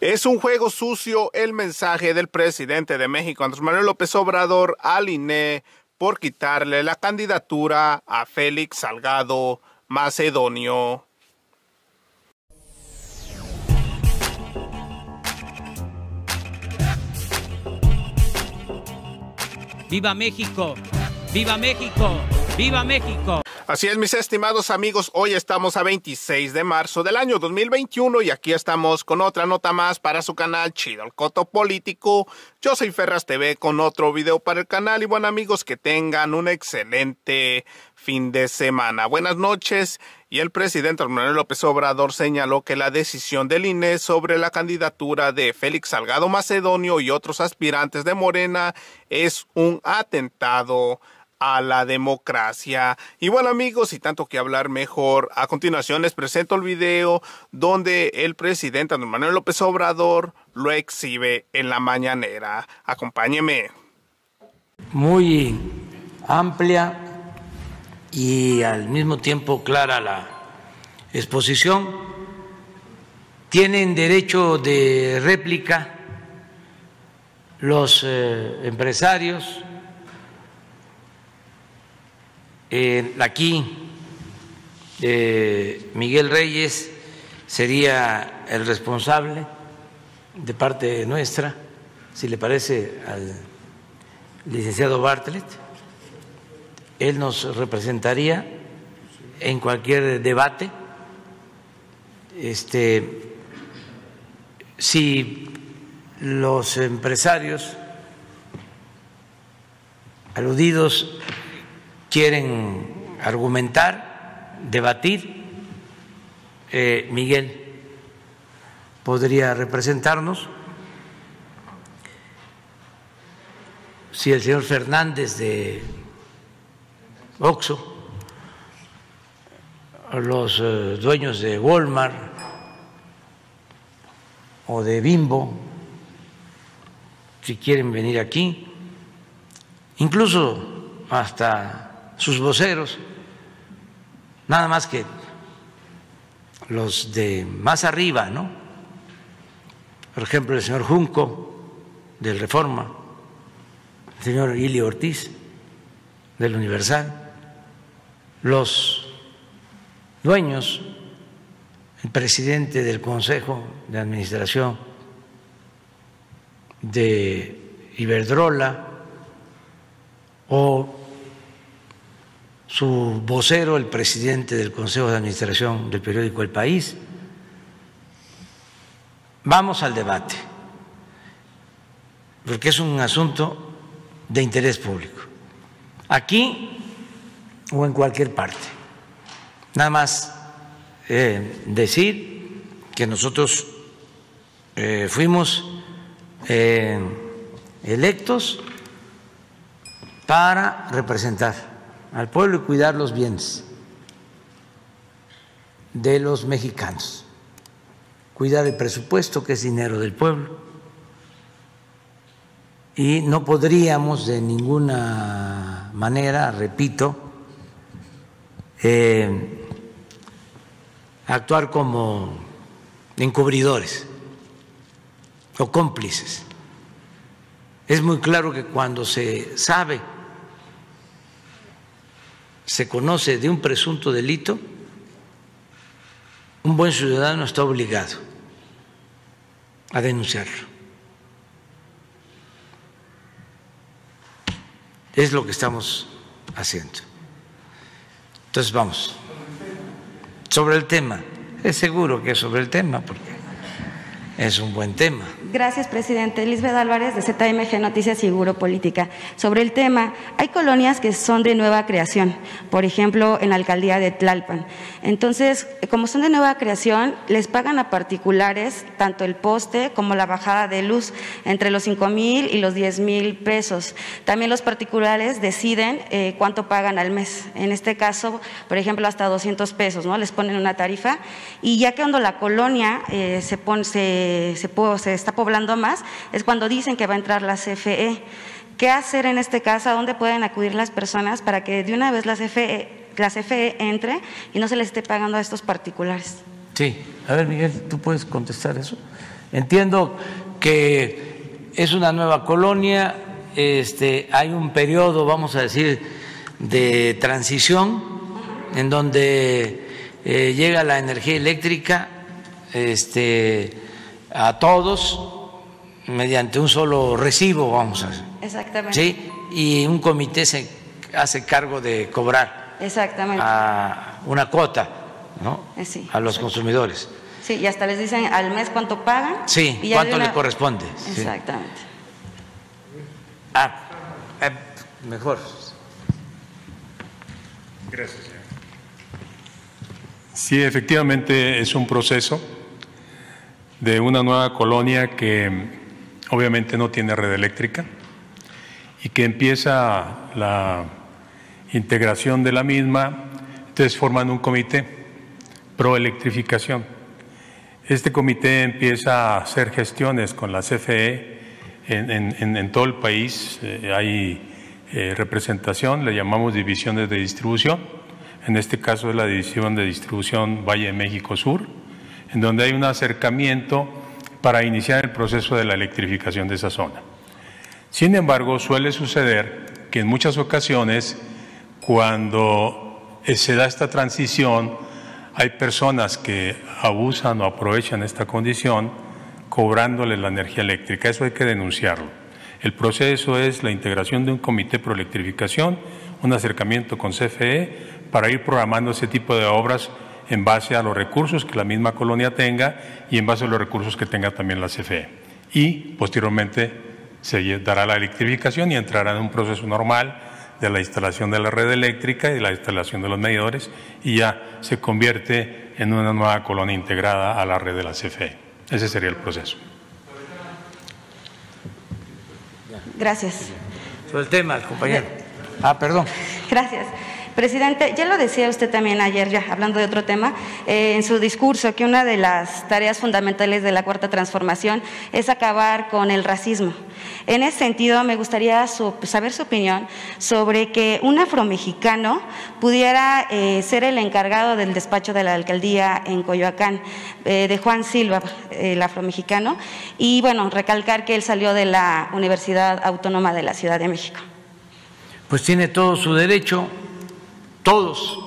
Es un juego sucio el mensaje del presidente de México, Andrés Manuel López Obrador, al INE por quitarle la candidatura a Félix Salgado Macedonio. ¡Viva México! ¡Viva México! ¡Viva México! Así es, mis estimados amigos, hoy estamos a 26 de marzo del año 2021 y aquí estamos con otra nota más para su canal Chido el Coto Político. Yo soy Ferras TV con otro video para el canal y bueno amigos, que tengan un excelente fin de semana. Buenas noches. Y el presidente Manuel López Obrador señaló que la decisión del INE sobre la candidatura de Félix Salgado Macedonio y otros aspirantes de Morena es un atentado a la democracia. Y bueno amigos, y tanto que hablar mejor, a continuación les presento el video donde el presidente Andrés Manuel López Obrador lo exhibe en la mañanera. Acompáñeme. Muy amplia y al mismo tiempo clara la exposición. Tienen derecho de réplica los empresarios. Aquí Miguel Reyes sería el responsable de parte nuestra, si le parece al licenciado Bartlett. Él nos representaría en cualquier debate. Si los empresarios aludidos quieren argumentar, debatir, Miguel podría representarnos. Si el señor Fernández de Oxxo, los dueños de Walmart o de Bimbo, si quieren venir aquí, incluso hasta sus voceros, nada más que los de más arriba, ¿no? Por ejemplo, el señor Junco del Reforma, el señor Ili Ortiz del Universal, los dueños, el presidente del Consejo de Administración de Iberdrola o su vocero, el presidente del Consejo de Administración del periódico El País. Vamos al debate, porque es un asunto de interés público, aquí o en cualquier parte. Nada más decir que nosotros fuimos electos para representar al pueblo y cuidar los bienes de los mexicanos, cuidar el presupuesto, que es dinero del pueblo, y no podríamos de ninguna manera, repito, actuar como encubridores o cómplices. Es muy claro que cuando se sabe, se conoce de un presunto delito, un buen ciudadano está obligado a denunciarlo. Es lo que estamos haciendo. Entonces vamos. Sobre el tema, es seguro que es sobre el tema, porque es un buen tema. Gracias, presidente. Lisbeth Álvarez, de ZMG Noticias y Seguro Política. Sobre el tema, hay colonias que son de nueva creación, por ejemplo, en la alcaldía de Tlalpan. Entonces, como son de nueva creación, les pagan a particulares tanto el poste como la bajada de luz, entre los 5,000 y los 10,000 pesos. También los particulares deciden cuánto pagan al mes. En este caso, por ejemplo, hasta 200 pesos, ¿no? Les ponen una tarifa y ya que cuando la colonia se está poblando más, es cuando dicen que va a entrar la CFE. ¿Qué hacer en este caso? ¿A dónde pueden acudir las personas para que de una vez la CFE entre y no se les esté pagando a estos particulares? Sí, a ver Miguel, ¿tú puedes contestar eso? Entiendo que es una nueva colonia, hay un periodo, vamos a decir, de transición en donde llega la energía eléctrica a todos mediante un solo recibo, vamos a decir. Exactamente. Sí, y un comité se hace cargo de cobrar. Exactamente. A una cuota, ¿no? Sí, a los consumidores. Sí, y hasta les dicen al mes cuánto pagan. Sí, y cuánto les corresponde. Exactamente. Sí. Mejor. Gracias, señor. Sí, efectivamente es un proceso de una nueva colonia que obviamente no tiene red eléctrica y que empieza la integración de la misma. Entonces forman un comité pro electrificación. Este comité empieza a hacer gestiones con la CFE en todo el país. Hay representación, le llamamos divisiones de distribución. En este caso es la división de distribución Valle de México Sur, en donde hay un acercamiento para iniciar el proceso de la electrificación de esa zona. Sin embargo, suele suceder que en muchas ocasiones, cuando se da esta transición, hay personas que abusan o aprovechan esta condición cobrándole la energía eléctrica. Eso hay que denunciarlo. El proceso es la integración de un comité pro electrificación, un acercamiento con CFE para ir programando ese tipo de obras en base a los recursos que la misma colonia tenga y en base a los recursos que tenga también la CFE. Y posteriormente se dará la electrificación y entrará en un proceso normal de la instalación de la red eléctrica y la instalación de los medidores y ya se convierte en una nueva colonia integrada a la red de la CFE. Ese sería el proceso. Gracias. Sobre el tema, compañero. Perdón. Gracias. Presidente, ya lo decía usted también ayer, ya hablando de otro tema, en su discurso, que una de las tareas fundamentales de la Cuarta Transformación es acabar con el racismo. En ese sentido, me gustaría saber su opinión sobre que un afromexicano pudiera ser el encargado del despacho de la alcaldía en Coyoacán, de Juan Silva, el afromexicano, y bueno, recalcar que él salió de la Universidad Autónoma de la Ciudad de México. Pues tiene todo su derecho. Todos.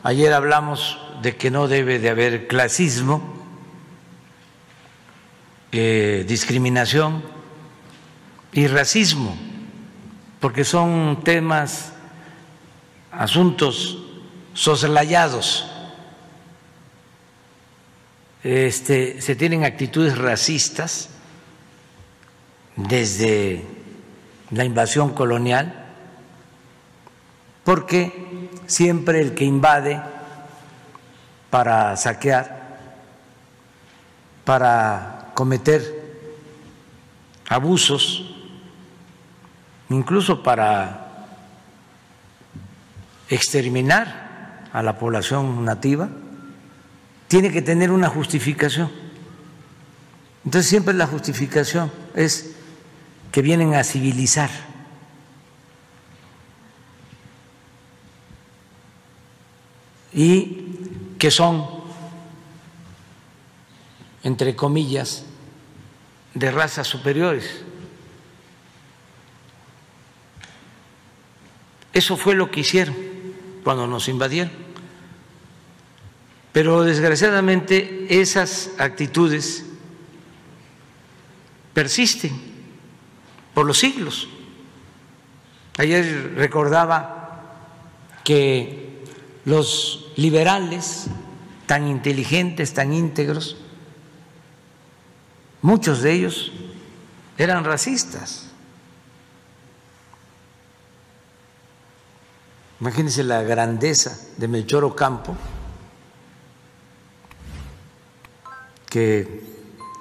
Ayer hablamos de que no debe de haber clasismo, discriminación y racismo, porque son temas, asuntos soslayados. Se tienen actitudes racistas desde la invasión colonial, porque siempre el que invade para saquear, para cometer abusos, incluso para exterminar a la población nativa, tiene que tener una justificación. Entonces siempre la justificación es que vienen a civilizar. Y que son, entre comillas, de razas superiores. Eso fue lo que hicieron cuando nos invadieron. Pero desgraciadamente esas actitudes persisten por los siglos. Ayer recordaba que los liberales, tan inteligentes, tan íntegros, muchos de ellos eran racistas. Imagínense la grandeza de Melchor Ocampo, que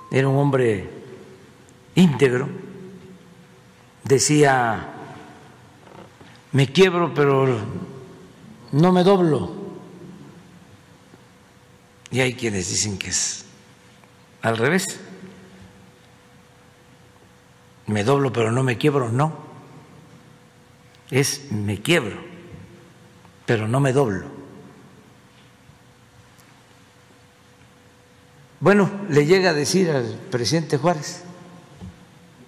era un hombre íntegro, decía: me quiebro, pero no me doblo. Y hay quienes dicen que es al revés. Me doblo, pero no me quiebro. No, es me quiebro, pero no me doblo. Bueno, le llega a decir al presidente Juárez,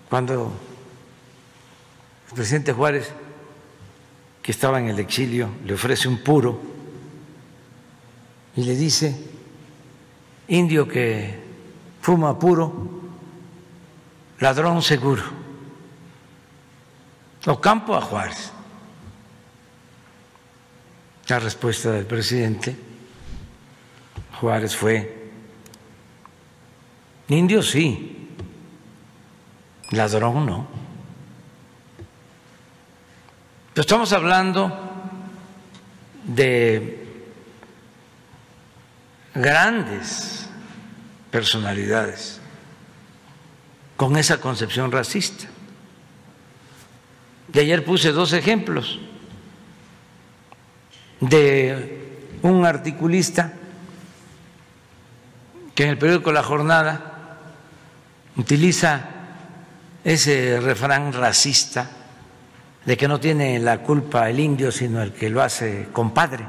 cuando el presidente Juárez, que estaba en el exilio, le ofrece un puro y le dice: indio que fuma puro, ladrón seguro. Ocampo a Juárez. La respuesta del presidente Juárez fue: indio sí, ladrón no. Pero estamos hablando de grandes personalidades con esa concepción racista. Y ayer puse 2 ejemplos de un articulista que en el periódico La Jornada utiliza ese refrán racista de que no tiene la culpa el indio, sino el que lo hace compadre.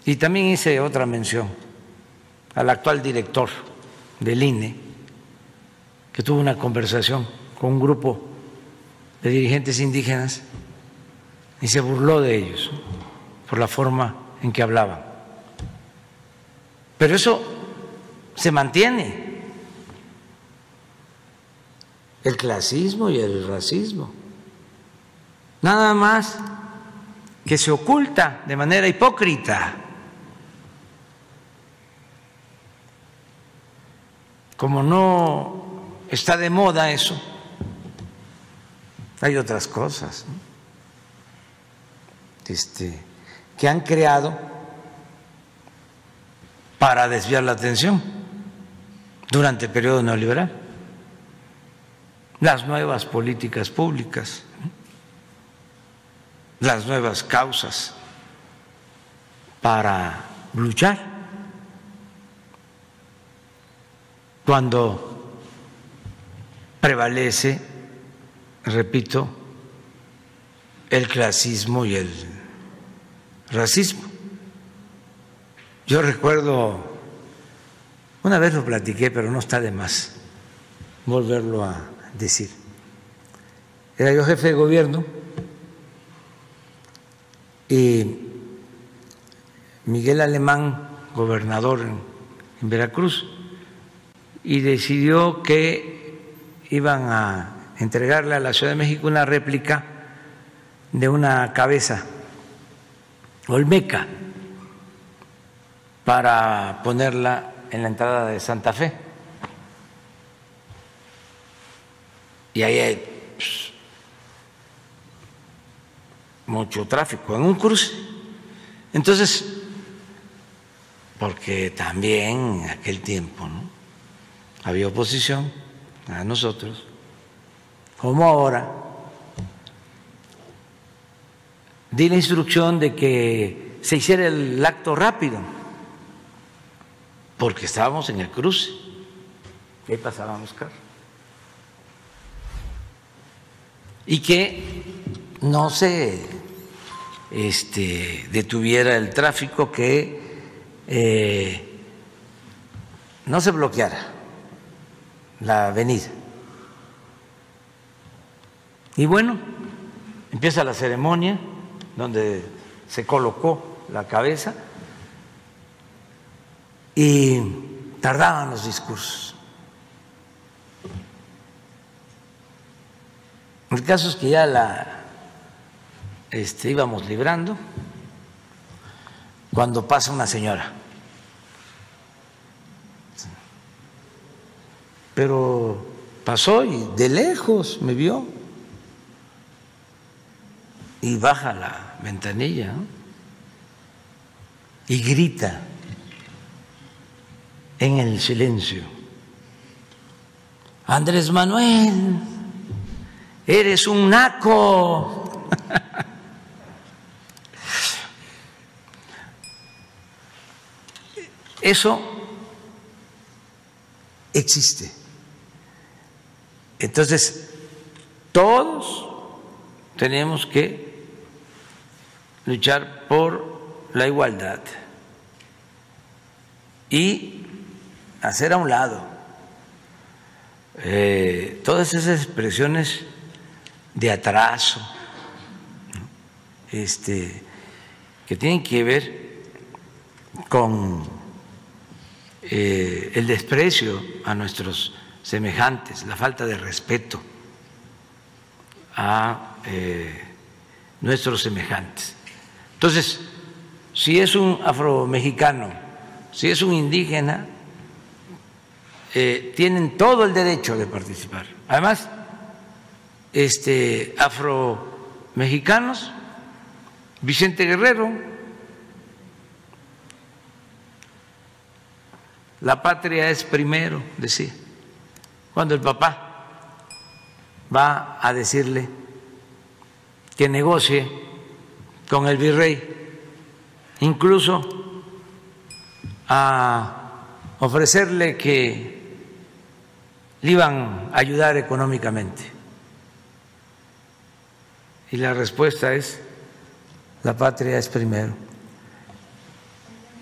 Y también hice otra mención al actual director del INE, que tuvo una conversación con un grupo de dirigentes indígenas y se burló de ellos por la forma en que hablaban. Pero eso se mantiene, el clasismo y el racismo, nada más que se oculta de manera hipócrita. Como no está de moda eso, hay otras cosas, ¿no?, que han creado para desviar la atención durante el periodo neoliberal. Las nuevas políticas públicas, las nuevas causas para luchar, cuando prevalece, repito, el clasismo y el racismo. Yo recuerdo, una vez lo platiqué, pero no está de más volverlo a decir. Era yo jefe de gobierno y Miguel Alemán, gobernador en Veracruz, y decidió que iban a entregarle a la Ciudad de México una réplica de una cabeza olmeca para ponerla en la entrada de Santa Fe. Y ahí hay mucho tráfico en un cruce. Entonces, porque también en aquel tiempo, ¿no?, había oposición a nosotros, como ahora, di la instrucción de que se hiciera el acto rápido, porque estábamos en el cruce, ahí pasábamos carros, y que no se detuviera el tráfico, que no se bloqueara la avenida. Y bueno, empieza la ceremonia donde se colocó la cabeza y tardaban los discursos. El caso es que ya íbamos librando cuando pasa una señora, pero pasó y de lejos me vio y baja la ventanilla, ¿no?, y grita en el silencio: Andrés Manuel, eres un naco. Eso existe. Entonces, todos tenemos que luchar por la igualdad, y hacer a un lado todas esas expresiones de atraso, que tienen que ver con el desprecio a nuestros semejantes, la falta de respeto a nuestros semejantes. Entonces, si es un afromexicano, si es un indígena, tienen todo el derecho de participar. Además, afromexicanos, Vicente Guerrero, la patria es primero, decía, cuando el papá va a decirle que negocie con el virrey, incluso a ofrecerle que le iban a ayudar económicamente. Y la respuesta es: la patria es primero.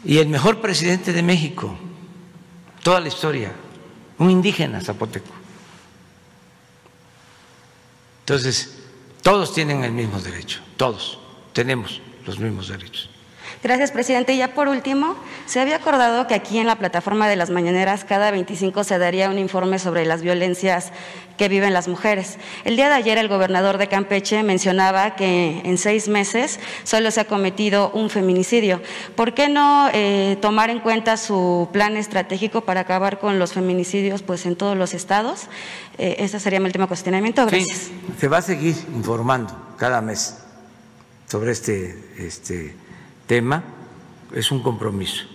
Y el mejor presidente de México, toda la historia, un indígena zapoteco. Entonces, todos tienen el mismo derecho, todos tenemos los mismos derechos. Gracias, presidente. Y ya por último, se había acordado que aquí en la plataforma de las mañaneras cada 25 se daría un informe sobre las violencias que viven las mujeres. El día de ayer el gobernador de Campeche mencionaba que en 6 meses solo se ha cometido un feminicidio. ¿Por qué no tomar en cuenta su plan estratégico para acabar con los feminicidios pues en todos los estados? Ese sería mi último cuestionamiento. Gracias. Sí, se va a seguir informando cada mes sobre este tema. Es un compromiso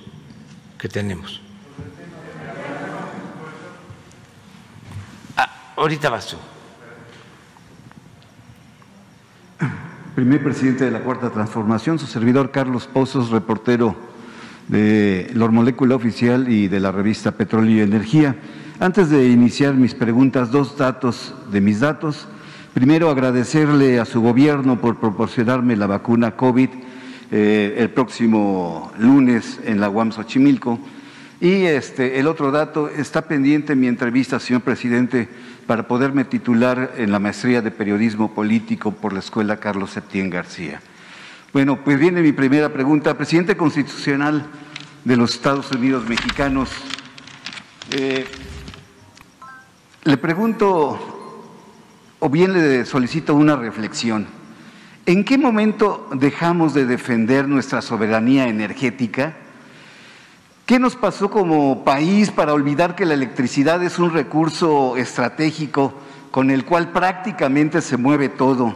que tenemos. Ahorita vas tú. Primer presidente de la Cuarta Transformación, su servidor Carlos Pozos, reportero de La Molécula Oficial y de la revista Petróleo y Energía. Antes de iniciar mis preguntas, 2 datos de mis datos. Primero, agradecerle a su gobierno por proporcionarme la vacuna COVID el próximo lunes en la UAM Xochimilco. Y el otro dato, está pendiente mi entrevista, señor presidente, para poderme titular en la maestría de periodismo político por la Escuela Carlos Septién García. Bueno, pues viene mi primera pregunta. Presidente constitucional de los Estados Unidos mexicanos, le pregunto, o bien le solicito una reflexión. ¿En qué momento dejamos de defender nuestra soberanía energética? ¿Qué nos pasó como país para olvidar que la electricidad es un recurso estratégico con el cual prácticamente se mueve todo?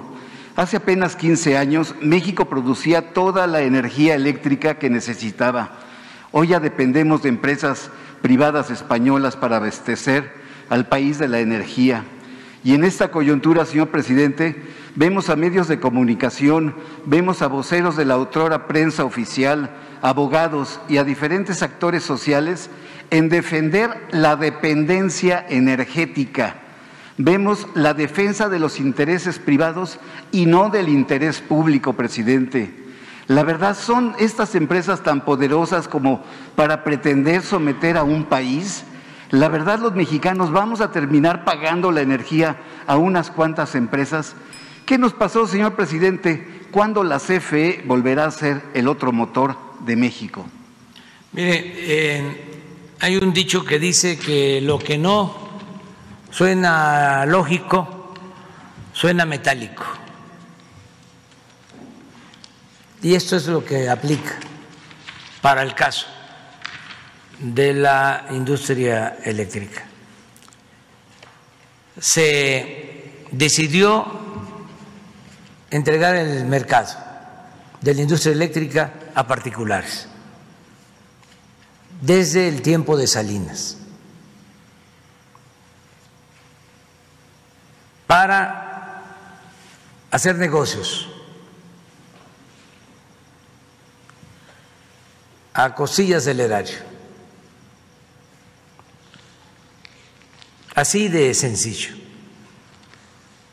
Hace apenas 15 años, México producía toda la energía eléctrica que necesitaba. Hoy ya dependemos de empresas privadas españolas para abastecer al país de la energía. Y en esta coyuntura, señor presidente, vemos a medios de comunicación, vemos a voceros de la otrora prensa oficial, abogados y a diferentes actores sociales en defender la dependencia energética. Vemos la defensa de los intereses privados y no del interés público, presidente. La verdad, ¿son estas empresas tan poderosas como para pretender someter a un país? La verdad, los mexicanos vamos a terminar pagando la energía a unas cuantas empresas. ¿Qué nos pasó, señor presidente? ¿Cuándo la CFE volverá a ser el otro motor de México? Mire, hay un dicho que dice que lo que no suena lógico, suena metálico. Y esto es lo que aplica para el caso de la industria eléctrica. Se decidió entregar el mercado de la industria eléctrica a particulares desde el tiempo de Salinas para hacer negocios a costillas del erario. Así de sencillo.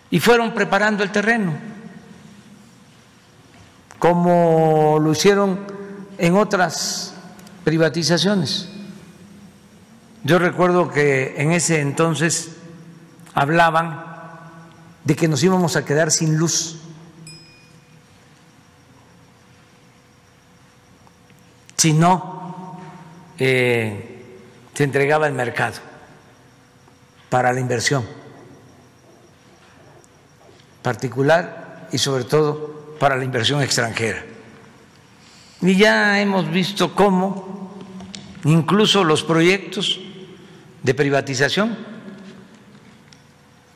Y fueron preparando el terreno, como lo hicieron en otras privatizaciones. Yo recuerdo que en ese entonces hablaban de que nos íbamos a quedar sin luz si no se entregaba el mercado para la inversión particular y sobre todo para la inversión extranjera. Y ya hemos visto cómo incluso los proyectos de privatización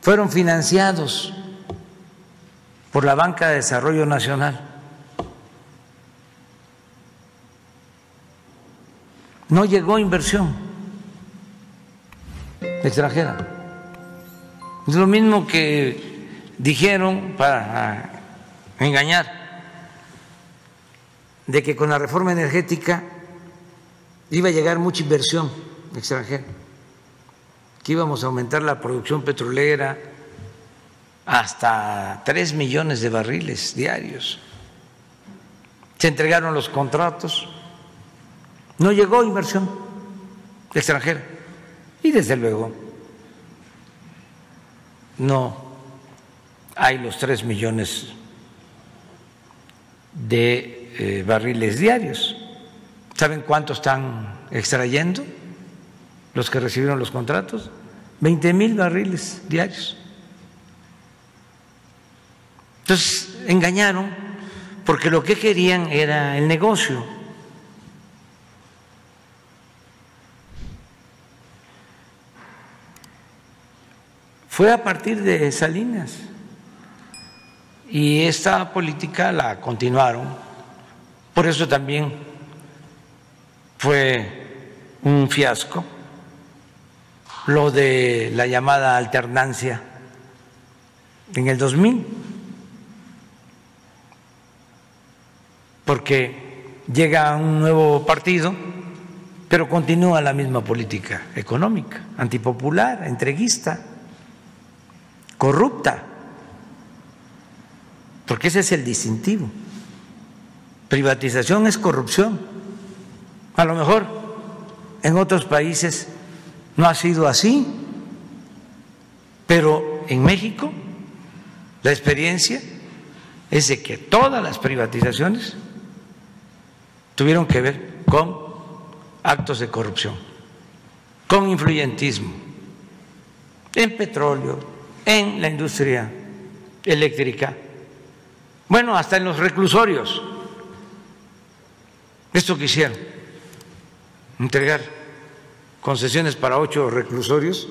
fueron financiados por la Banca de Desarrollo Nacional. No llegó inversión extranjera. Es lo mismo que dijeron para engañar, de que con la reforma energética iba a llegar mucha inversión extranjera, que íbamos a aumentar la producción petrolera hasta 3 millones de barriles diarios. Se entregaron los contratos, no llegó inversión extranjera y desde luego no hay los 3 millones de barriles diarios. ¿Saben cuánto están extrayendo los que recibieron los contratos? 20,000 barriles diarios. Entonces engañaron porque lo que querían era el negocio. Fue a partir de Salinas y esta política la continuaron. Por eso también fue un fiasco lo de la llamada alternancia en el 2000, porque llega un nuevo partido, pero continúa la misma política económica, antipopular, entreguista, corrupta, porque ese es el distintivo. Privatización es corrupción. A lo mejor en otros países no ha sido así, pero en México la experiencia es de que todas las privatizaciones tuvieron que ver con actos de corrupción, con influyentismo, en petróleo, en la industria eléctrica, bueno, hasta en los reclusorios. Esto que hicieron, entregar concesiones para 8 reclusorios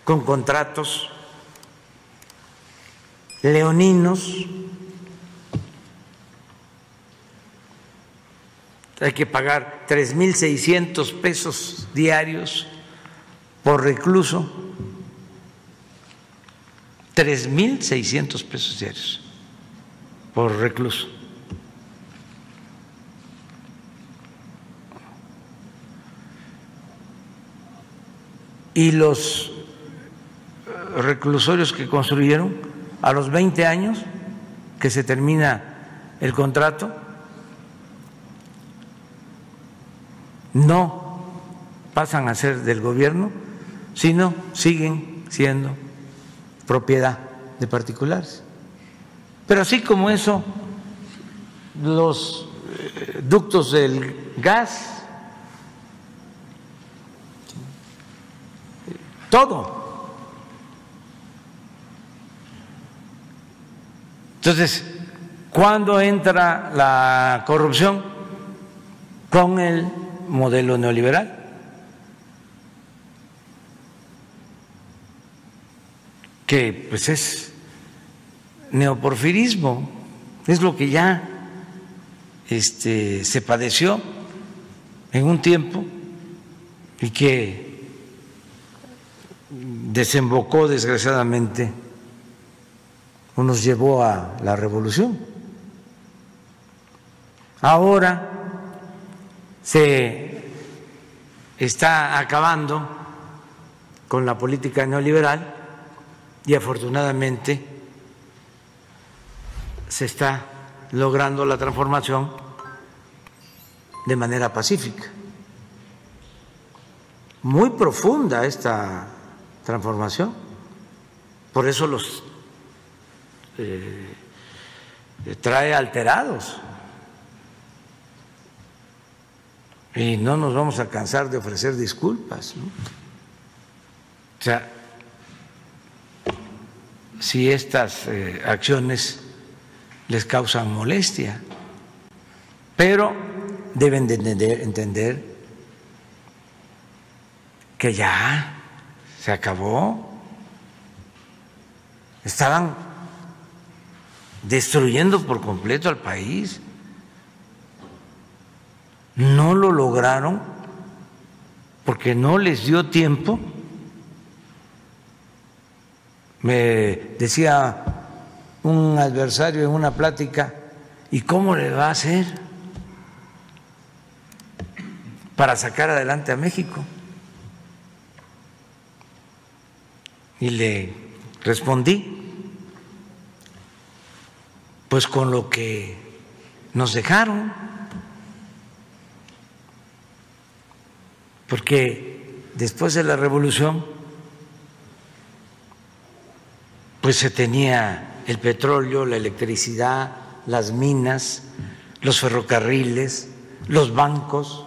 con contratos leoninos. Hay que pagar 3,600 pesos diarios por recluso, 3,600 pesos diarios por recluso. Y los reclusorios que construyeron, a los 20 años que se termina el contrato, no pasan a ser del gobierno, sino siguen siendo propiedad de particulares. Pero así como eso, los ductos del gas, todo. Entonces, ¿cuándo entra la corrupción? Con el modelo neoliberal. Que pues es neoporfirismo, es lo que ya se padeció en un tiempo y que desembocó desgraciadamente o nos llevó a la revolución. Ahora se está acabando con la política neoliberal y afortunadamente se está logrando la transformación de manera pacífica. muy profunda esta transformación. Por eso los trae alterados. Y no nos vamos a cansar de ofrecer disculpas, ¿no? O sea, si estas acciones les causan molestia, pero deben de entender que ya se acabó. Estaban destruyendo por completo al país. No lo lograron porque no les dio tiempo. Me decía un adversario en una plática, ¿y cómo le va a hacer para sacar adelante a México? Y le respondí, pues con lo que nos dejaron, porque después de la revolución pues se tenía el petróleo, la electricidad, las minas, los ferrocarriles, los bancos.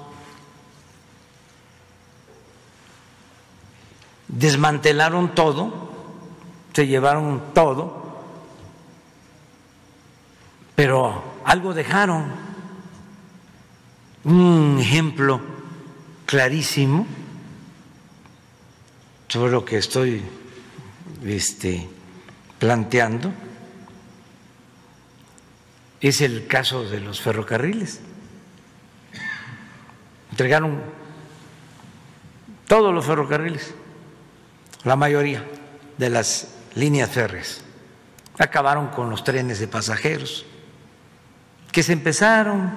Desmantelaron todo, se llevaron todo, pero algo dejaron. Un ejemplo clarísimo sobre lo que estoy planteando es el caso de los ferrocarriles. Entregaron todos los ferrocarriles, la mayoría de las líneas férreas. Acabaron con los trenes de pasajeros que se empezaron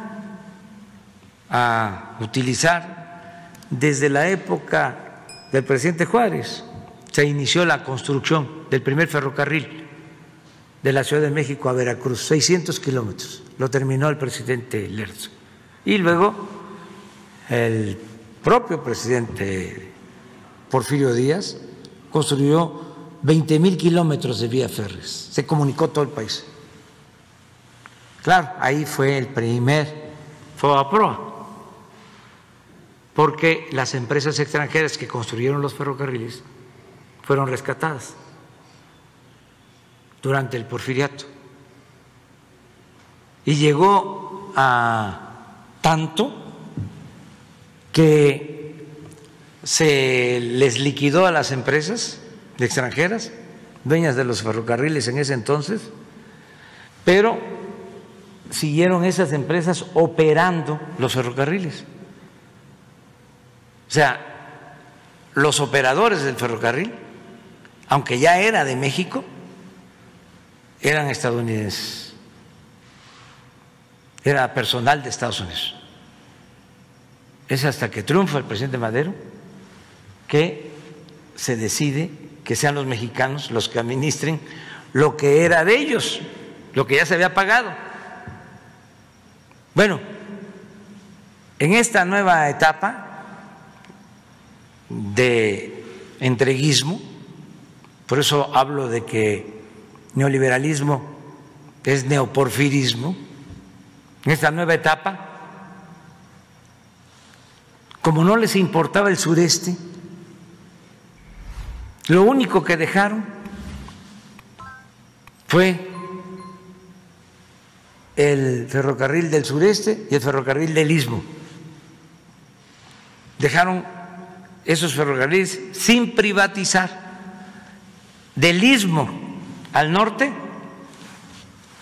a utilizar desde la época del presidente Juárez. Se inició la construcción del primer ferrocarril de la Ciudad de México a Veracruz, 600 kilómetros, lo terminó el presidente Lerdo. Y luego el propio presidente Porfirio Díaz construyó 20,000 kilómetros de vías férreas, se comunicó todo el país. Claro, ahí fue el primer FOBAPROA, porque las empresas extranjeras que construyeron los ferrocarriles fueron rescatadas durante el porfiriato. Y llegó a tanto que se les liquidó a las empresas extranjeras, dueñas de los ferrocarriles en ese entonces, pero siguieron esas empresas operando los ferrocarriles. O sea, los operadores del ferrocarril, aunque ya era de México, eran estadounidenses, era personal de Estados Unidos. Es hasta que triunfa el presidente Madero que se decide que sean los mexicanos los que administren lo que era de ellos, lo que ya se había pagado. Bueno, en esta nueva etapa de entreguismo, por eso hablo de que neoliberalismo es neoporfirismo, en esta nueva etapa, como no les importaba el sureste, lo único que dejaron fue el ferrocarril del sureste y el ferrocarril del istmo. Dejaron esos ferrocarriles sin privatizar. Del istmo al norte,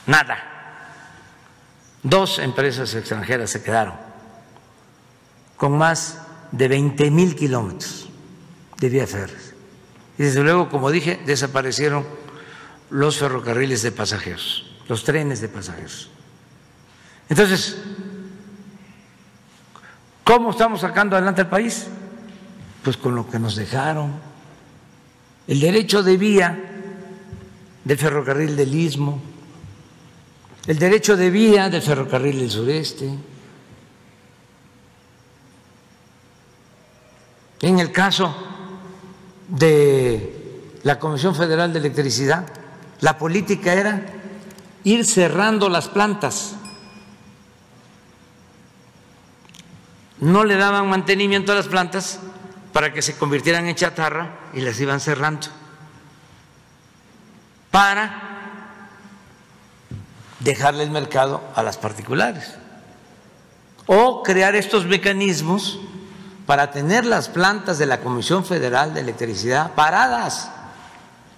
nada. 2 empresas extranjeras se quedaron con más de 20,000 kilómetros de vías férreas. Y desde luego, como dije, desaparecieron los ferrocarriles de pasajeros, los trenes de pasajeros. Entonces, ¿cómo estamos sacando adelante al país? Pues con lo que nos dejaron. El derecho de vía del ferrocarril del istmo, el derecho de vía del ferrocarril del sureste, En el caso de la Comisión Federal de Electricidad, la política era ir cerrando las plantas. No le daban mantenimiento a las plantas para que se convirtieran en chatarra y las iban cerrando para dejarle el mercado a las particulares, o crear estos mecanismos para tener las plantas de la Comisión Federal de Electricidad paradas,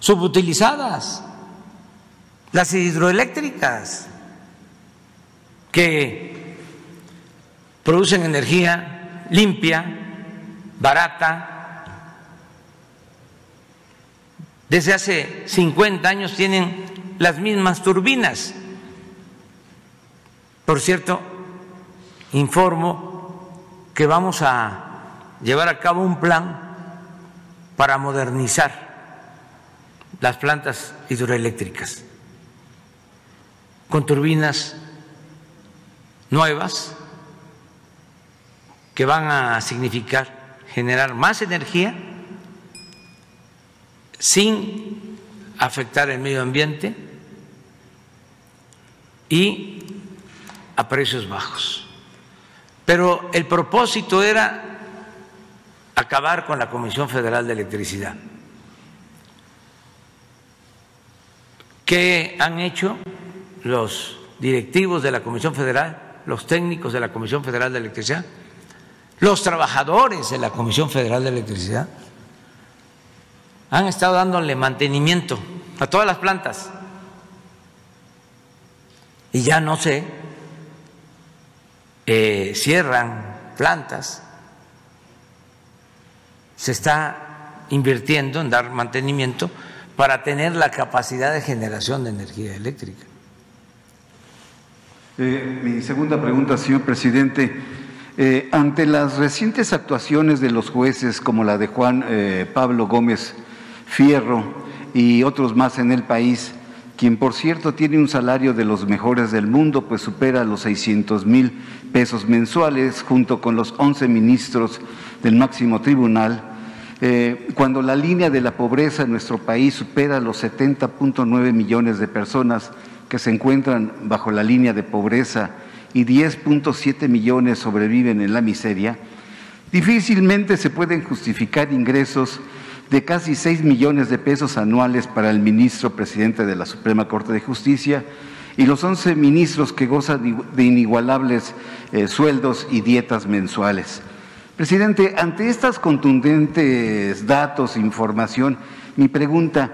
subutilizadas, las hidroeléctricas que producen energía limpia, barata. Desde hace 50 años tienen las mismas turbinas. Por cierto, informo que vamos a llevar a cabo un plan para modernizar las plantas hidroeléctricas con turbinas nuevas que van a significar generar más energía sin afectar el medio ambiente y a precios bajos. Pero el propósito era acabar con la Comisión Federal de Electricidad. ¿Qué han hecho los directivos de la Comisión Federal, los técnicos de la Comisión Federal de Electricidad, los trabajadores de la Comisión Federal de Electricidad? Han estado dándole mantenimiento a todas las plantas y ya no se cierran plantas. Se está invirtiendo en dar mantenimiento para tener la capacidad de generación de energía eléctrica. Mi segunda pregunta, señor presidente. Ante las recientes actuaciones de los jueces, como la de Juan Pablo Gómez Fierro y otros más en el país, quien por cierto tiene un salario de los mejores del mundo, pues supera los 600,000 pesos mensuales, junto con los 11 ministros del máximo tribunal, cuando la línea de la pobreza en nuestro país supera los 70.9 millones de personas que se encuentran bajo la línea de pobreza y 10.7 millones sobreviven en la miseria, difícilmente se pueden justificar ingresos de casi 6 millones de pesos anuales para el ministro presidente de la Suprema Corte de Justicia y los 11 ministros que gozan de inigualables sueldos y dietas mensuales. Presidente, ante estas contundentes datos e información, mi pregunta,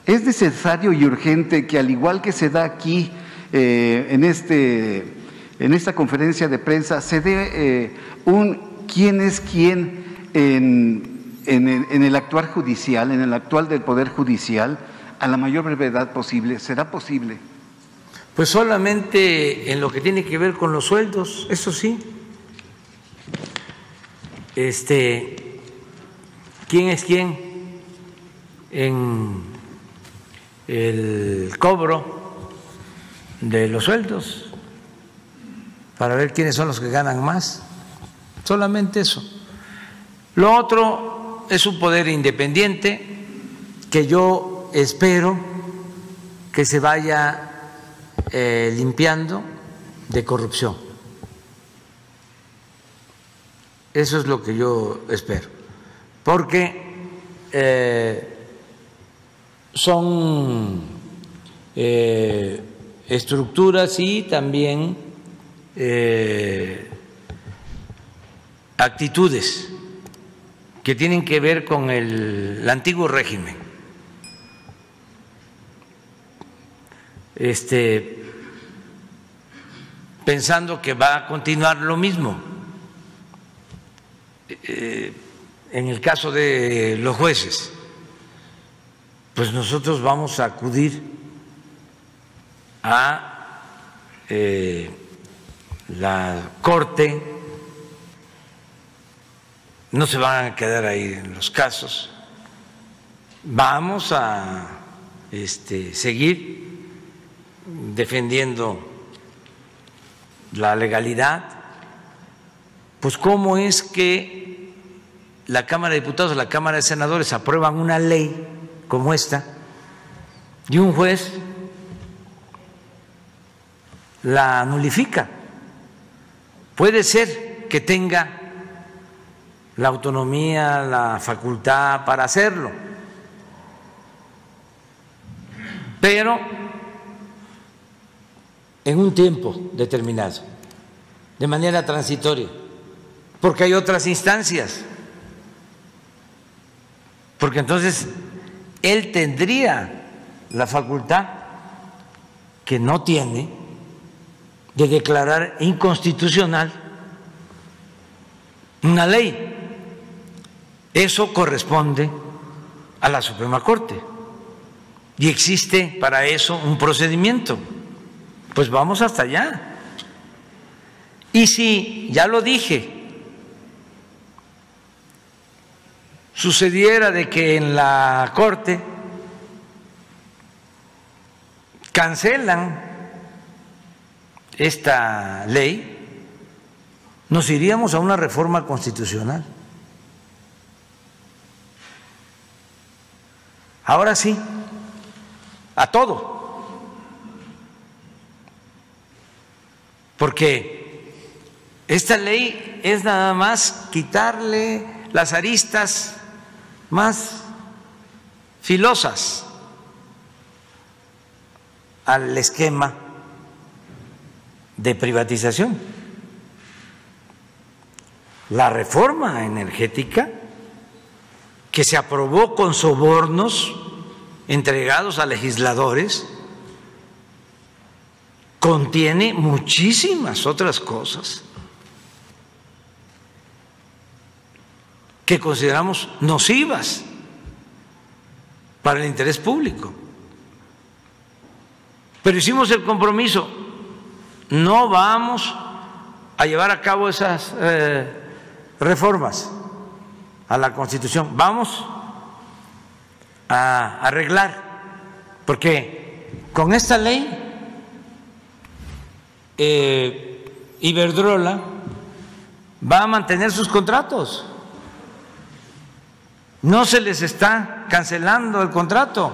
¿es necesario y urgente que, al igual que se da aquí en esta conferencia de prensa, se dé un quién es quién en el actuar judicial, en el actual del Poder Judicial, a la mayor brevedad posible? ¿Será posible? Pues solamente en lo que tiene que ver con los sueldos, eso sí. ¿Quién es quién en el cobro de los sueldos? Para ver quiénes son los que ganan más. Solamente eso. Lo otro es un poder independiente que yo espero que se vaya limpiando de corrupción. Eso es lo que yo espero, porque son estructuras y también actitudes que tienen que ver con el antiguo régimen. Pensando que va a continuar lo mismo. En el caso de los jueces, pues nosotros vamos a acudir a la Corte, no se van a quedar ahí en los casos, vamos a seguir defendiendo la legalidad. Pues cómo es que la Cámara de Diputados o la Cámara de Senadores aprueban una ley como esta y un juez la nulifica. Puede ser que tenga la autonomía, la facultad para hacerlo, pero en un tiempo determinado, de manera transitoria, porque hay otras instancias, porque entonces él tendría la facultad que no tiene de declarar inconstitucional una ley. Eso corresponde a la Suprema Corte y existe para eso un procedimiento. Pues vamos hasta allá. Y si, ya lo dije, sucediera de que en la Corte cancelan esta ley, nos iríamos a una reforma constitucional. Ahora sí, a todo, porque esta ley es nada más quitarle las aristas más filosas al esquema de privatización. La reforma energética que se aprobó con sobornos entregados a legisladores contiene muchísimas otras cosas que consideramos nocivas para el interés público. Pero hicimos el compromiso, no vamos a llevar a cabo esas reformas a la Constitución, vamos a arreglar, porque con esta ley Iberdrola va a mantener sus contratos, no se les está cancelando el contrato,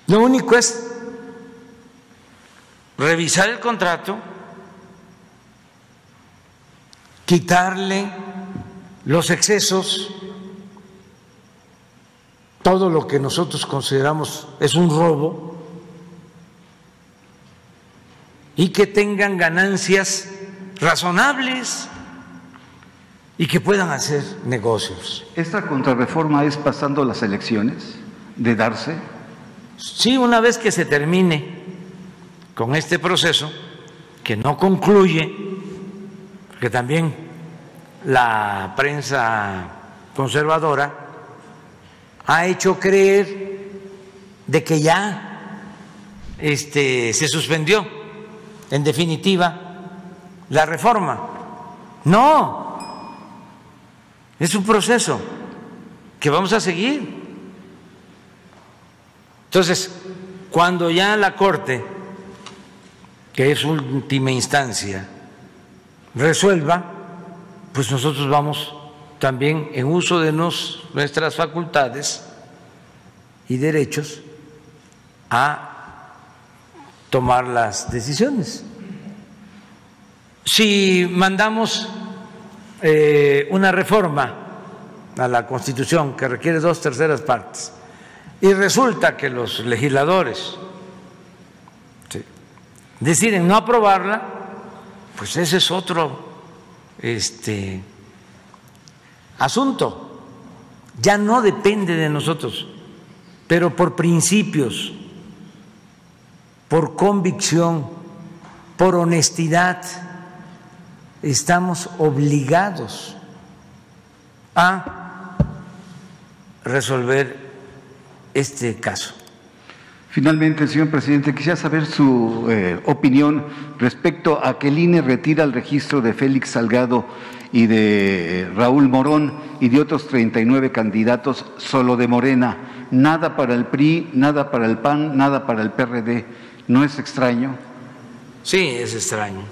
lo único es revisar el contrato, quitarle los excesos, todo lo que nosotros consideramos es un robo, y que tengan ganancias razonables y que puedan hacer negocios. ¿Esta contrarreforma es pasando las elecciones de darse? Sí, una vez que se termine con este proceso, que no concluye, porque también la prensa conservadora ha hecho creer de que ya se suspendió en definitiva la reforma. No, es un proceso que vamos a seguir. Entonces, cuando ya la Corte, que es última instancia, resuelva, pues nosotros vamos también en uso de nuestras facultades y derechos a tomar las decisiones. Si mandamos una reforma a la Constitución que requiere 2/3 partes y resulta que los legisladores deciden no aprobarla, pues ese es otro asunto. Ya no depende de nosotros, pero por principios, por convicción, por honestidad, estamos obligados a resolver este caso. Finalmente, señor presidente, quisiera saber su opinión respecto a que el INE retira el registro de Félix Salgado y de Raúl Morón y de otros 39 candidatos solo de Morena. Nada para el PRI, nada para el PAN, nada para el PRD. ¿No es extraño? Sí, es extraño,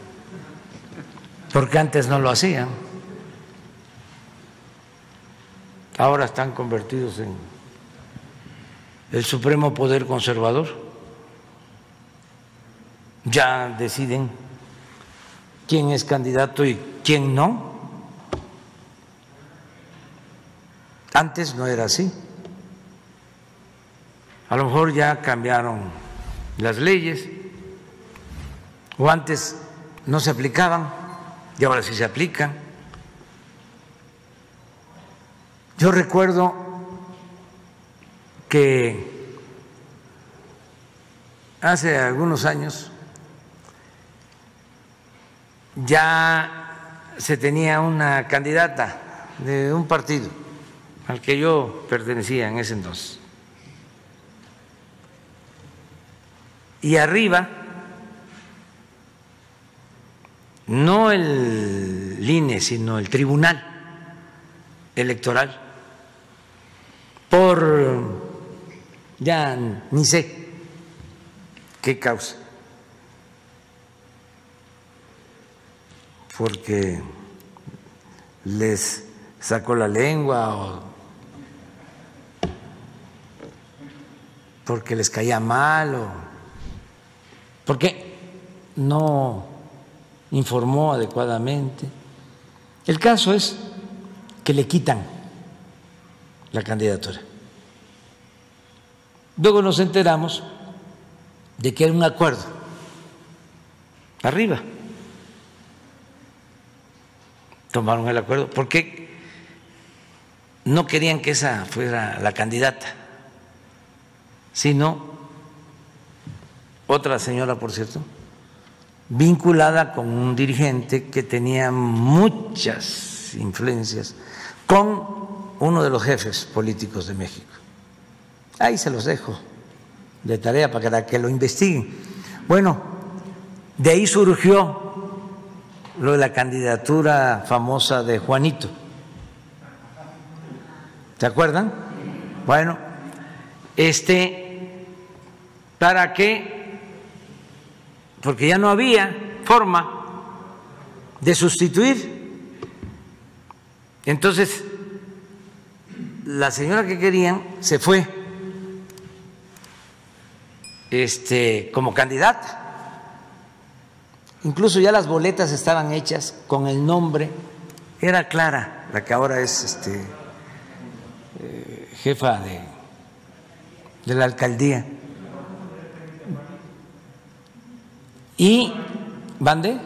porque antes no lo hacían. ahora están convertidos en el supremo poder conservador. Ya deciden quién es candidato y quién no. Antes no era así. A lo mejor ya cambiaron las leyes, o antes no se aplicaban y ahora sí se aplican. Yo recuerdo que hace algunos años ya se tenía una candidata de un partido al que yo pertenecía en ese entonces. Y arriba, no el INE, sino el Tribunal Electoral, por ya ni sé qué causa, porque les sacó la lengua o porque les caía mal o porque no informó adecuadamente. El caso es que le quitan la candidatura. Luego nos enteramos de que era un acuerdo arriba. Tomaron el acuerdo porque no querían que esa fuera la candidata, sino otra señora, por cierto, vinculada con un dirigente que tenía muchas influencias con uno de los jefes políticos de México. Ahí se los dejo de tarea para que lo investiguen. Bueno, de ahí surgió lo de la candidatura famosa de Juanito. ¿Se acuerdan? Bueno, ¿para qué? Porque ya no había forma de sustituir. Entonces, la señora que querían se fue como candidata. Incluso ya las boletas estaban hechas con el nombre. Era Clara, la que ahora es jefa de la alcaldía. Y ¿Bande?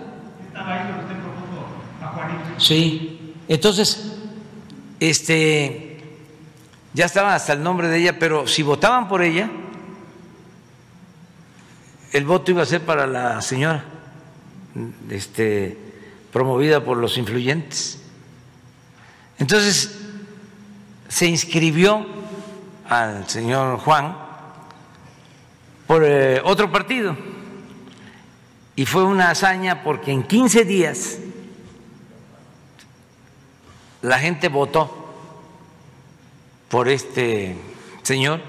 Sí, entonces ya estaba hasta el nombre de ella, pero si votaban por ella, el voto iba a ser para la señora, promovida por los influyentes. Entonces se inscribió al señor Juan por otro partido. Y fue una hazaña porque en 15 días la gente votó por este señor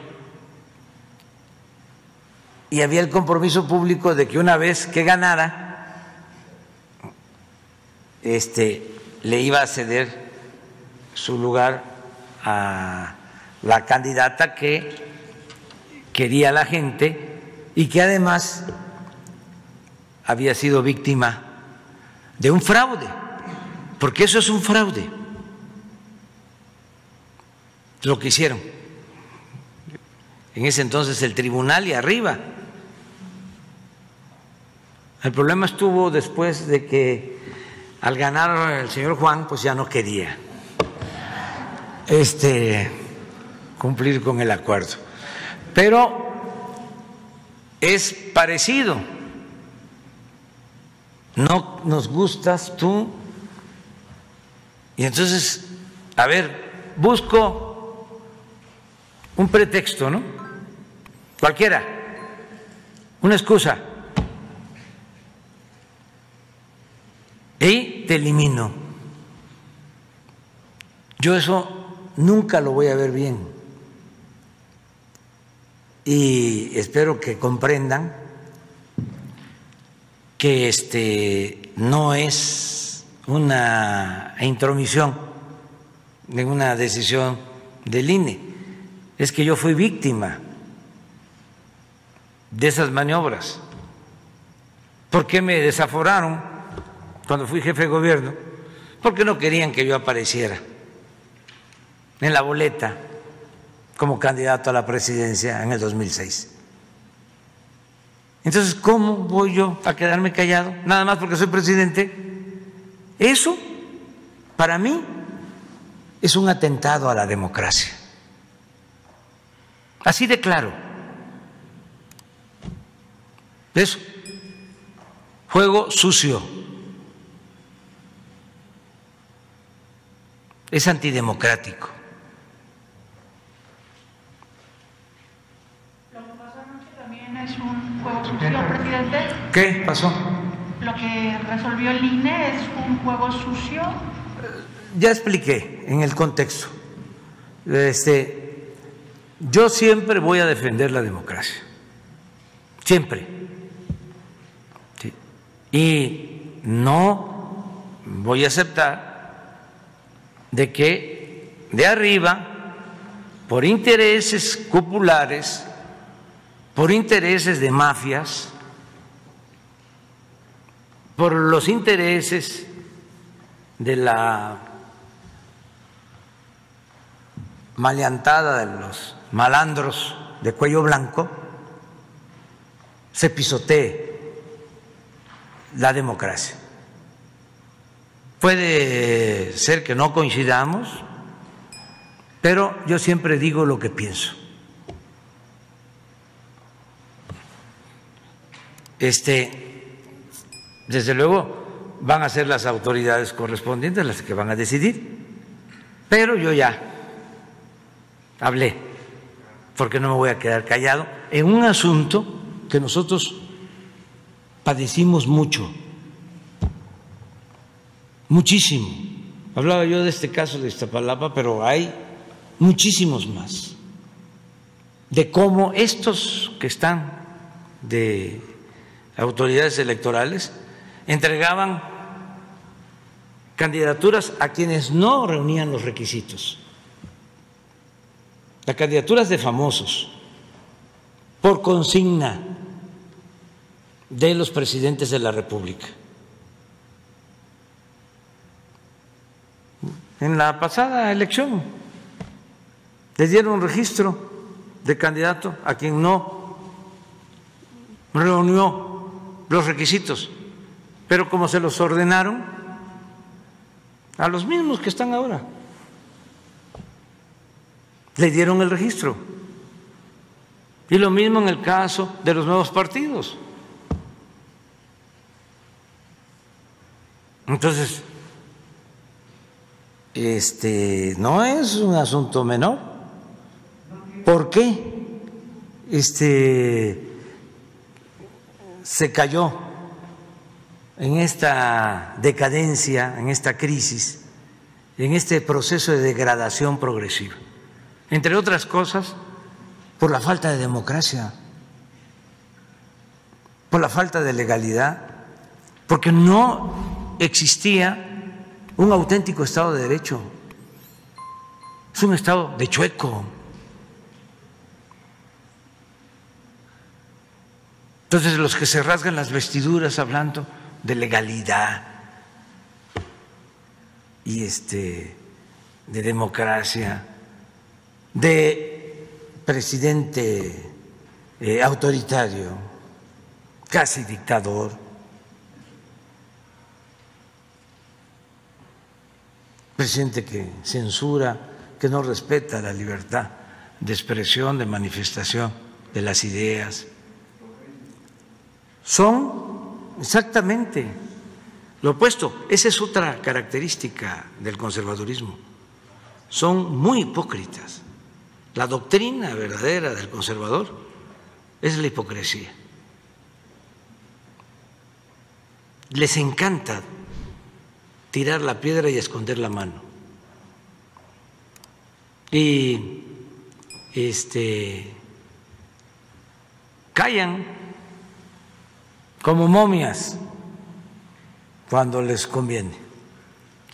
y había el compromiso público de que una vez que ganara, le iba a ceder su lugar a la candidata que quería la gente y que además había sido víctima de un fraude, porque eso es un fraude, lo que hicieron en ese entonces el tribunal y arriba. El problema estuvo después de que al ganar el señor Juan, pues ya no quería cumplir con el acuerdo, pero es parecido. No nos gustas tú, y entonces, a ver, busco un pretexto, ¿no? Cualquiera, una excusa, y te elimino. Yo eso nunca lo voy a ver bien, y espero que comprendan que no es una intromisión en una decisión del INE es que yo fui víctima de esas maniobras. ¿Por qué me desaforaron cuando fui jefe de gobierno? Porque no querían que yo apareciera en la boleta como candidato a la presidencia en el 2006. Entonces, ¿cómo voy yo a quedarme callado? Nada más porque soy presidente. Eso, para mí, es un atentado a la democracia. Así de claro. Eso. Juego sucio. Es antidemocrático. Lo que pasó anoche también es un juego sucio, presidente. ¿Qué pasó? Lo que resolvió el INE es un juego sucio. Ya expliqué en el contexto. Yo siempre voy a defender la democracia. Siempre. Sí. Y no voy a aceptar de que de arriba, por intereses cupulares, por intereses de mafias, por los intereses de la maleantada de los malandros de cuello blanco, se pisotee la democracia. Puede ser que no coincidamos, pero yo siempre digo lo que pienso. Desde luego van a ser las autoridades correspondientes las que van a decidir, pero yo ya hablé, porque no me voy a quedar callado en un asunto que nosotros padecimos mucho, muchísimo. Hablaba yo de este caso de Iztapalapa, pero hay muchísimos más, de cómo estos que están de autoridades electorales entregaban candidaturas a quienes no reunían los requisitos, las candidaturas de famosos, por consigna de los presidentes de la República. En la pasada elección le dieron un registro de candidato a quien no reunió los requisitos, pero como se los ordenaron a los mismos que están ahora, le dieron el registro. Y lo mismo en el caso de los nuevos partidos. Entonces, no es un asunto menor. ¿Por qué se cayó en esta decadencia, en esta crisis, en este proceso de degradación progresiva? Entre otras cosas, por la falta de democracia, por la falta de legalidad, porque no existía un auténtico Estado de Derecho. Es un Estado de chueco. Entonces, los que se rasgan las vestiduras hablando de legalidad y de democracia, de presidente autoritario, casi dictador, presidente que censura, que no respeta la libertad de expresión, de manifestación de las ideas, son exactamente lo opuesto. Esa es otra característica del conservadurismo. Son muy hipócritas. La doctrina verdadera del conservador es la hipocresía. Les encanta tirar la piedra y esconder la mano. Y callan como momias cuando les conviene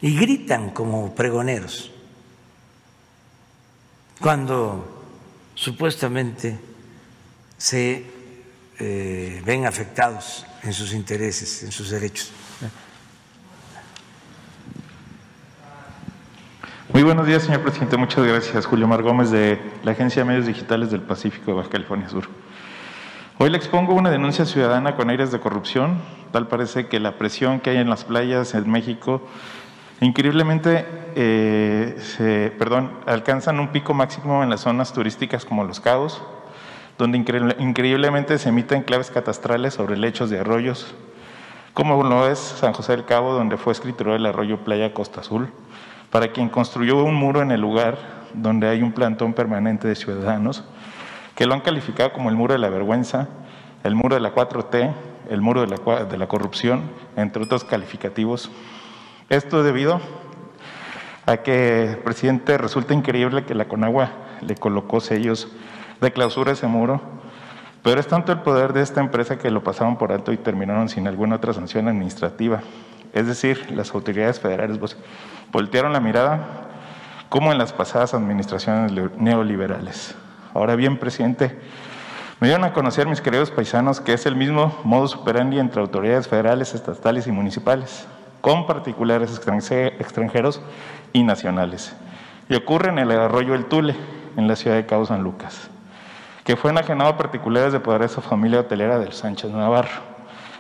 y gritan como pregoneros cuando supuestamente se ven afectados en sus intereses, en sus derechos. Muy buenos días, señor presidente. Muchas gracias. Julio Mar Gómez, de la Agencia de Medios Digitales del Pacífico de Baja California Sur. Hoy le expongo una denuncia ciudadana con aires de corrupción. Tal parece que la presión que hay en las playas en México increíblemente alcanzan un pico máximo en las zonas turísticas como Los Cabos, donde increíblemente se emiten claves catastrales sobre lechos de arroyos, como lo es San José del Cabo, donde fue escriturado el arroyo Playa Costa Azul, para quien construyó un muro en el lugar donde hay un plantón permanente de ciudadanos que lo han calificado como el muro de la vergüenza, el muro de la 4T, el muro de la corrupción, entre otros calificativos. Esto debido a que el presidente resulta increíble que la Conagua le colocó sellos de clausura a ese muro, pero es tanto el poder de esta empresa que lo pasaron por alto y terminaron sin alguna otra sanción administrativa. Es decir, las autoridades federales voltearon la mirada como en las pasadas administraciones neoliberales. Ahora bien, presidente, me dieron a conocer, mis queridos paisanos, que es el mismo modus operandi entre autoridades federales, estatales y municipales, con particulares extranjeros y nacionales. Y ocurre en el arroyo El Tule, en la ciudad de Cabo San Lucas, que fue enajenado a particulares de poderosa familia hotelera del Sánchez Navarro,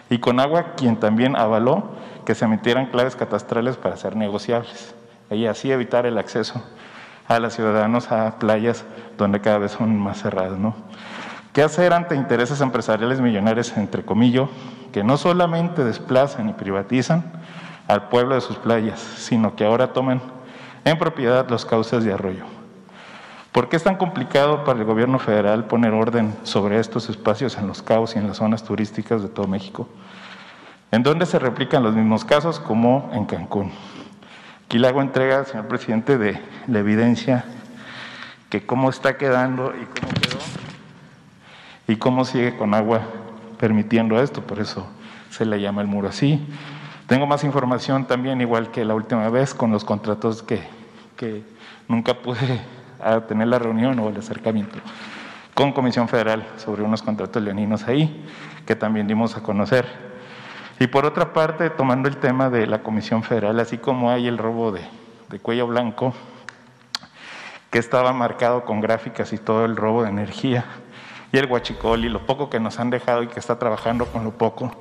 y Conagua, quien también avaló que se emitieran claves catastrales para ser negociables, y así evitar el acceso a los ciudadanos a playas donde cada vez son más cerradas, ¿no? ¿Qué hacer ante intereses empresariales millonarios, entre comillas, que no solamente desplazan y privatizan al pueblo de sus playas, sino que ahora toman en propiedad los cauces de arroyo? ¿Por qué es tan complicado para el gobierno federal poner orden sobre estos espacios en Los Cabos y en las zonas turísticas de todo México, en donde se replican los mismos casos como en Cancún? Aquí le hago entrega, señor presidente, de la evidencia que cómo está quedando y cómo quedó y cómo sigue Conagua permitiendo esto, por eso se le llama el muro así. Tengo más información también, igual que la última vez, con los contratos que nunca pude tener la reunión o el acercamiento con Comisión Federal sobre unos contratos leoninos ahí, que también dimos a conocer. Y por otra parte, tomando el tema de la Comisión Federal, así como hay el robo de cuello blanco, que estaba marcado con gráficas y todo el robo de energía, y el huachicol y lo poco que nos han dejado y que está trabajando con lo poco,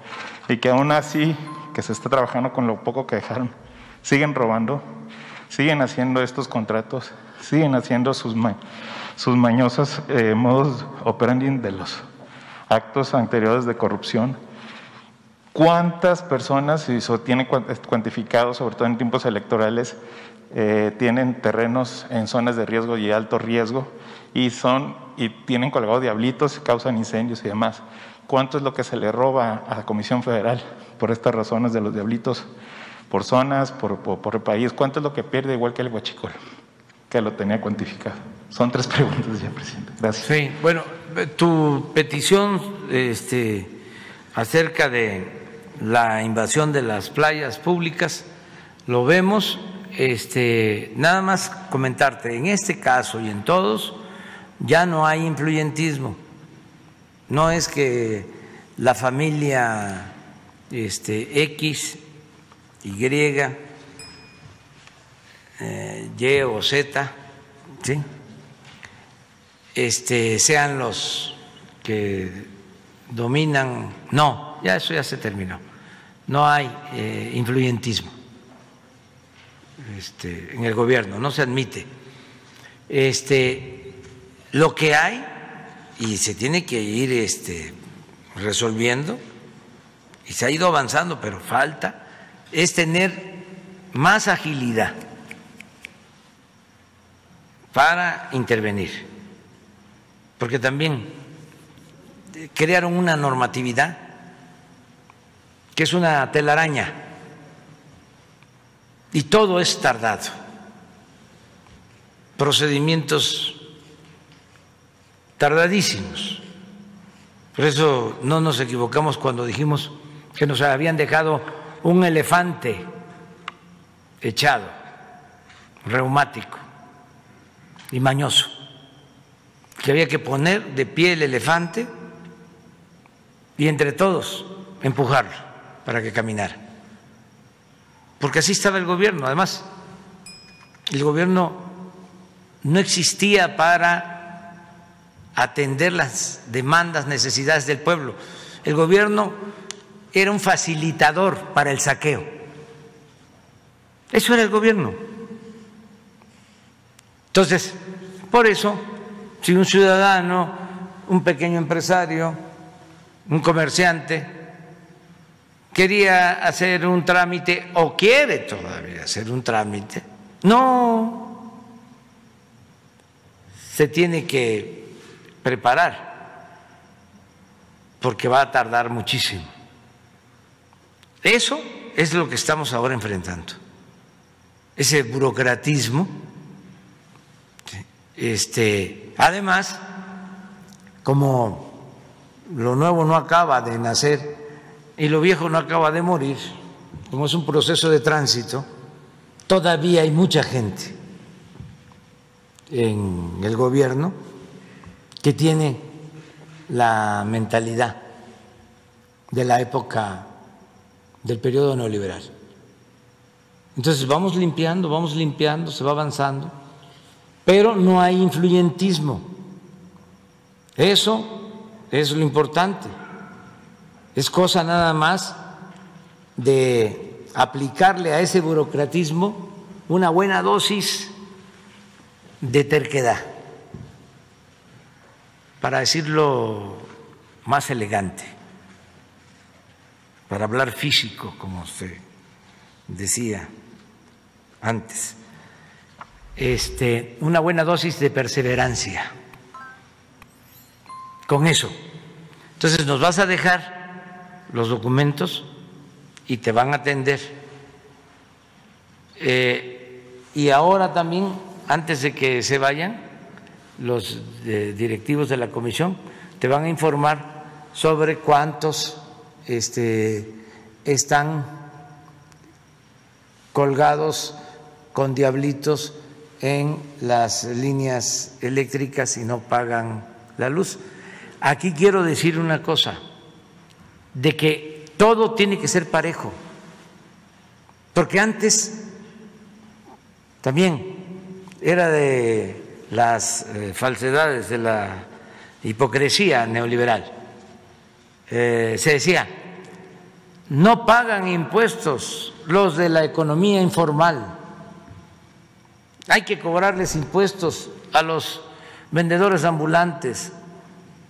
y que aún así que se está trabajando con lo poco que dejaron, siguen robando, siguen haciendo estos contratos, siguen haciendo sus mañosos modos operandi de los actos anteriores de corrupción. ¿Cuántas personas, y eso tiene cuantificado, sobre todo en tiempos electorales, tienen terrenos en zonas de riesgo y alto riesgo y tienen colgados diablitos, causan incendios y demás? ¿Cuánto es lo que se le roba a la Comisión Federal por estas razones de los diablitos, por zonas, por el país? ¿Cuánto es lo que pierde, igual que el huachicol, que lo tenía cuantificado? Son 3 preguntas ya, presidente. Gracias. Sí, bueno, tu petición acerca de la invasión de las playas públicas, lo vemos. Nada más comentarte, en este caso y en todos, ya no hay influyentismo. No es que la familia X, Y, Y o Z, ¿sí? Sean los que dominan. No, ya eso ya se terminó. No hay influyentismo en el gobierno, no se admite. Lo que hay, y se tiene que ir resolviendo, y se ha ido avanzando, pero falta, es tener más agilidad para intervenir, porque también crearon una normatividad que es una telaraña y todo es tardado, procedimientos tardadísimos. Por eso no nos equivocamos cuando dijimos que nos habían dejado un elefante echado, reumático y mañoso. que había que poner de pie el elefante y entre todos empujarlo para que caminara. Porque así estaba el gobierno. Además, el gobierno no existía para atender las demandas, necesidades del pueblo. El gobierno era un facilitador para el saqueo. Eso era el gobierno. Entonces, por eso, si un ciudadano, un pequeño empresario, un comerciante quería hacer un trámite o quiere todavía hacer un trámite, no se tiene que preparar porque va a tardar muchísimo. Eso es lo que estamos ahora enfrentando, ese burocratismo. Además, como lo nuevo no acaba de nacer y lo viejo no acaba de morir, como es un proceso de tránsito, todavía hay mucha gente en el gobierno que tiene la mentalidad de la época del periodo neoliberal. Entonces vamos limpiando, se va avanzando, pero no hay influyentismo. Eso es lo importante. Es cosa nada más de aplicarle a ese burocratismo una buena dosis de terquedad, para decirlo más elegante, para hablar físico, como usted decía antes, una buena dosis de perseverancia. Con eso, entonces nos vas a dejar los documentos y te van a atender. Y ahora también, antes de que se vayan, los directivos de la comisión te van a informar sobre cuántos están colgados con diablitos en las líneas eléctricas y no pagan la luz. Aquí quiero decir una cosa, de que todo tiene que ser parejo, porque antes también era de las falsedades, de la hipocresía neoliberal. Se decía, no pagan impuestos los de la economía informal, hay que cobrarles impuestos a los vendedores ambulantes,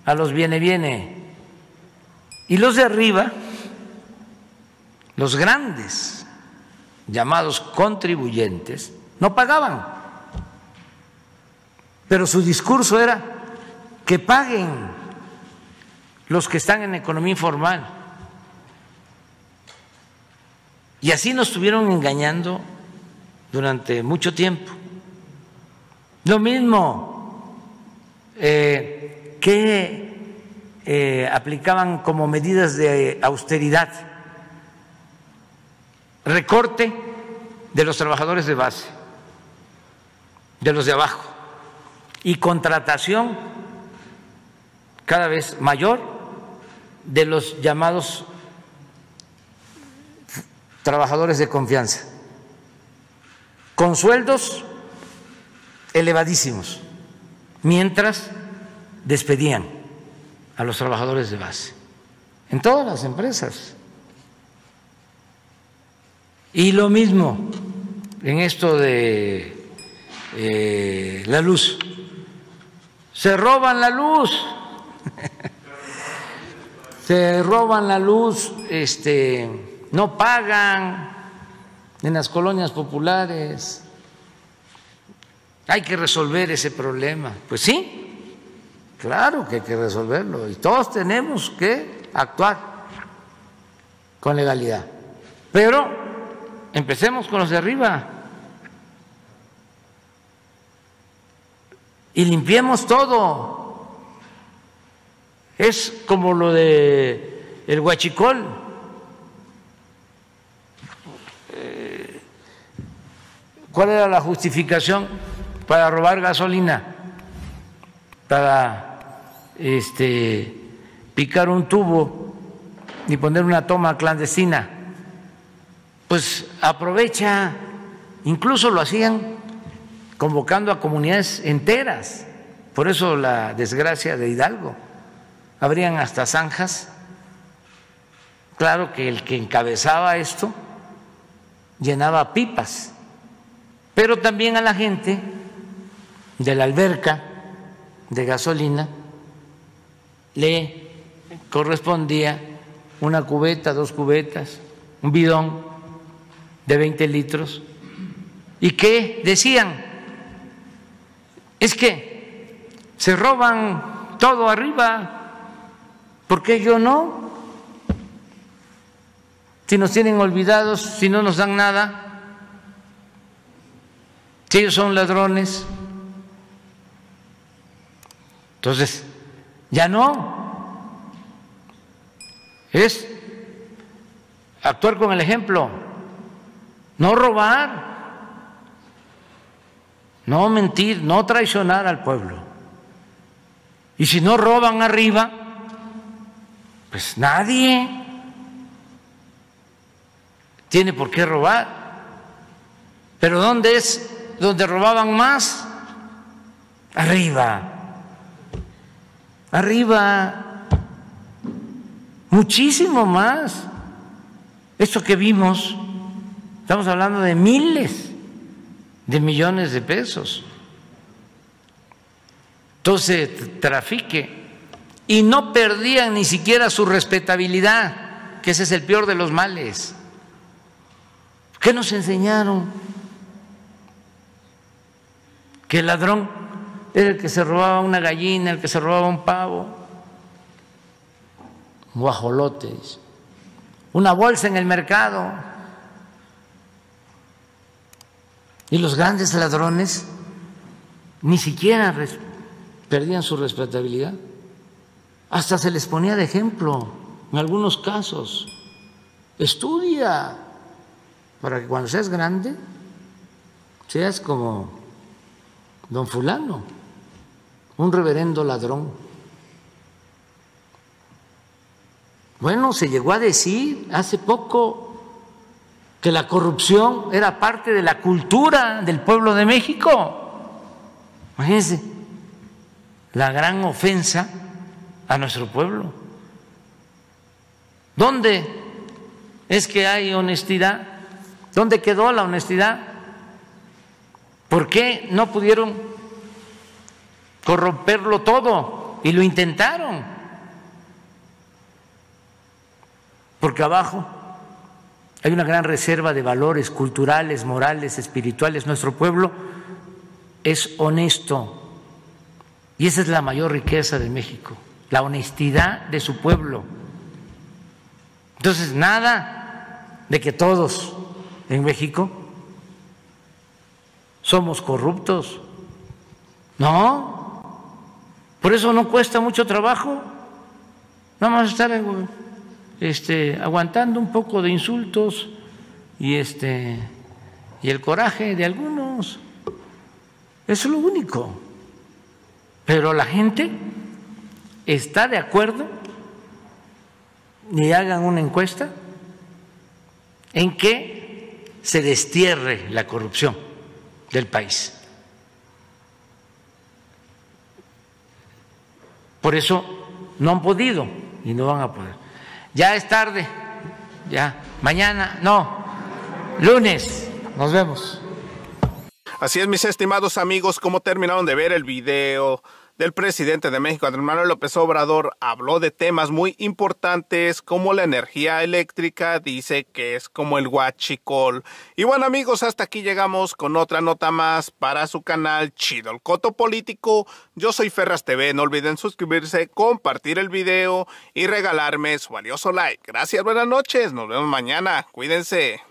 a los viene, y los de arriba, los grandes llamados contribuyentes, no pagaban, pero su discurso era que paguen los que están en economía informal, y así nos estuvieron engañando durante mucho tiempo. Lo mismo que aplicaban como medidas de austeridad, recorte de los trabajadores de base, de los de abajo, y contratación cada vez mayor de los llamados trabajadores de confianza, con sueldos elevadísimos, mientras despedían a los trabajadores de base en todas las empresas. Y lo mismo en esto de la luz, se roban la luz, se roban la luz, no pagan en las colonias populares. Hay que resolver ese problema. Pues sí, claro que hay que resolverlo y todos tenemos que actuar con legalidad, pero empecemos con los de arriba y limpiemos todo. Es como lo de el huachicol. ¿Cuál era la justificación para robar gasolina? para picar un tubo y poner una toma clandestina, pues aprovecha, incluso lo hacían convocando a comunidades enteras. Por eso la desgracia de Hidalgo. Habrían hasta zanjas. Claro que el que encabezaba esto llenaba pipas, pero también a la gente de la alberca de gasolina le correspondía una cubeta, 2 cubetas, un bidón de 20 litros. ¿Y qué decían? Es que se roban todo arriba, ¿por qué yo no? Si nos tienen olvidados, si no nos dan nada, si ellos son ladrones. Entonces, ya no. Es actuar con el ejemplo, no robar, no mentir, no traicionar al pueblo. Y si no roban arriba, pues nadie tiene por qué robar. Pero ¿dónde es donde robaban más? Arriba. Arriba. Muchísimo más. Esto que vimos, estamos hablando de miles de millones de pesos. Entonces, trafique. Y no perdían ni siquiera su respetabilidad, que ese es el peor de los males. ¿Qué nos enseñaron? Que el ladrón era el que se robaba una gallina, el que se robaba un pavo, un guajolote, una bolsa en el mercado. Y los grandes ladrones ni siquiera perdían su respetabilidad. Hasta se les ponía de ejemplo en algunos casos. Estudia para que cuando seas grande seas como don fulano, un reverendo ladrón. Bueno, se llegó a decir hace poco que la corrupción era parte de la cultura del pueblo de México. Imagínense la gran ofensa a nuestro pueblo. ¿Dónde es que hay honestidad? ¿Dónde quedó la honestidad? ¿Por qué no pudieron corromperlo todo? Y lo intentaron. Porque abajo hay una gran reserva de valores culturales, morales, espirituales. Nuestro pueblo es honesto. Y esa es la mayor riqueza de México, la honestidad de su pueblo. Entonces, nada de que todos en México somos corruptos. No, por eso no cuesta mucho trabajo. Nada más estar aguantando un poco de insultos y el coraje de algunos. Eso es lo único. Pero la gente está de acuerdo, y hagan una encuesta en que se destierre la corrupción del país. Por eso no han podido y no van a poder. Ya es tarde, ya mañana, no, lunes, nos vemos. Así es, mis estimados amigos, como terminaron de ver el video del presidente de México, Andrés Manuel López Obrador, habló de temas muy importantes como la energía eléctrica, dice que es como el huachicol. Y bueno, amigos, hasta aquí llegamos con otra nota más para su canal Chido el Coto Político. Yo soy Ferras TV, no olviden suscribirse, compartir el video y regalarme su valioso like. Gracias, buenas noches, nos vemos mañana, cuídense.